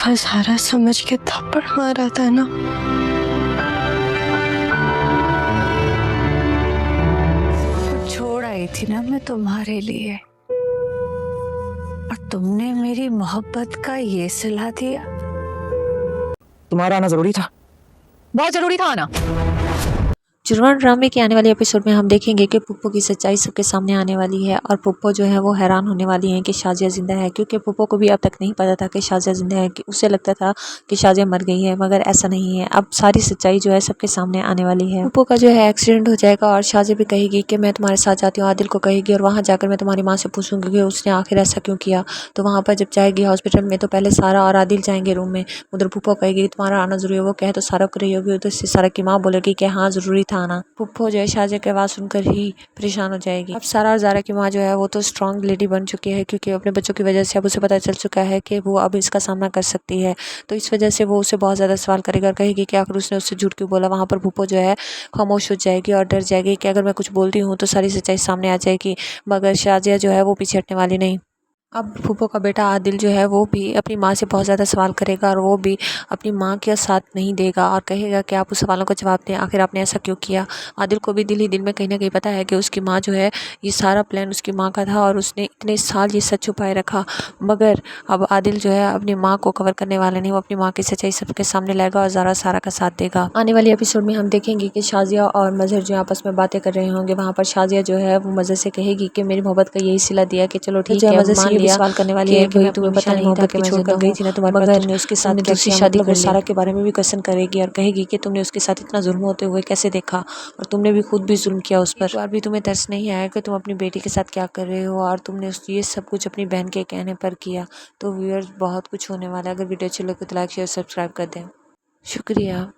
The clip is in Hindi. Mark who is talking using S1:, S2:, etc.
S1: फसारा समझ के थप्पड़ मारा था ना।
S2: छोड़ आई थी ना मैं तुम्हारे लिए, और तुमने मेरी मोहब्बत का ये सिला दिया।
S3: तुम्हारा आना जरूरी था, बहुत जरूरी था आना।
S4: जुर्माना ड्रामे के आने वाले एपिसोड में हम देखेंगे कि पुप्पो की सच्चाई सबके सामने आने वाली है और पुप्पो जो है वो हैरान होने वाली है कि शाजिया जिंदा है, क्योंकि पुप्पो को भी अब तक नहीं पता था कि शाजिया जिंदा है। कि उसे लगता था कि शाजिया मर गई है, मगर ऐसा नहीं है। अब सारी सच्चाई जो है सबके सामने आने वाली है। पुप्पो का जो है एक्सीडेंट हो जाएगा और शाजिया भी कहेगी कि मैं तुम्हारे साथ जाती हूँ, आदिल को कहेगी, और वहाँ जाकर मैं तुम्हारी माँ से पूछूंगी कि उसने आखिर ऐसा क्यों किया। तो वहाँ पर जब जाएगी हॉस्पिटल में तो पहले सारा और आदिल जाएंगे रूम में। उधर पुप्पो कहेगी तुम्हारा आना जरूरी है, वो कहे तो सारा कर रही होगी, उधर से सारा की माँ बोलेगी कि हाँ जरूरी था आना। पुप्पो जो है शाजिया की आवाज़ सुनकर ही परेशान हो जाएगी। अब सारा और ज़ारा की माँ जो है वो तो स्ट्रांग लेडी बन चुकी है, क्योंकि अपने बच्चों की वजह से अब उसे पता चल चुका है कि वो अब इसका सामना कर सकती है। तो इस वजह से वो उसे बहुत ज़्यादा सवाल करेगा और कहेगी कि आखिर उसने उससे झूठ क्यों बोला। वहाँ पर पुप्पो जो है खामोश हो जाएगी और डर जाएगी कि अगर मैं कुछ बोलती हूँ तो सारी सच्चाई सामने आ जाएगी, मगर शाजिया जो है वो पीछे हटने वाली नहीं। अब फूफो का बेटा आदिल जो है वो भी अपनी माँ से बहुत ज़्यादा सवाल करेगा और वो भी अपनी माँ के साथ नहीं देगा और कहेगा कि आप उस सवालों का जवाब दें, आखिर आपने ऐसा क्यों किया। आदिल को भी दिल ही दिल में कहीं ना कहीं पता है कि उसकी माँ जो है ये सारा प्लान उसकी माँ का था और उसने इतने साल ये सच छुपाए रखा। मगर अब आदिल जो है अपनी माँ को कवर करने वाला नहीं, वो अपनी माँ की सच्चाई सबके सामने लाएगा और ज़ारा सारा का साथ देगा। आने वाले एपिसोड में हम देखेंगे कि शाजिया और मजहर जो आपस में बातें कर रहे होंगे। वहाँ पर शाजिया जो है वो मजहर से कहेगी कि मेरी मोहब्बत का यही सिला दिया कि चलो ठीक है, मान लिया। सवाल करने वाली है कि भाई तुम्हें पता नहीं था कि मैं छोड़कर गई थी ना तुम्हारे पास, तुमने उसके साथ क्या किया, शादी कर सारा के बारे में भी क्वेश्चन करेगी और कहेगी कि तुमने उसके साथ इतना जुल्म होते हुए कैसे देखा और तुमने भी खुद भी जुल्म किया उस पर। एक बार भी तुम्हें तरस नहीं आया कि तुम अपनी बेटी के साथ क्या कर रहे हो और तुमने ये सब कुछ अपनी बहन के कहने पर किया। तो व्यूअर्स बहुत कुछ होने वाला है। अगर वीडियो अच्छी लगे तो लाइक शेयर सब्सक्राइब कर दें। शुक्रिया।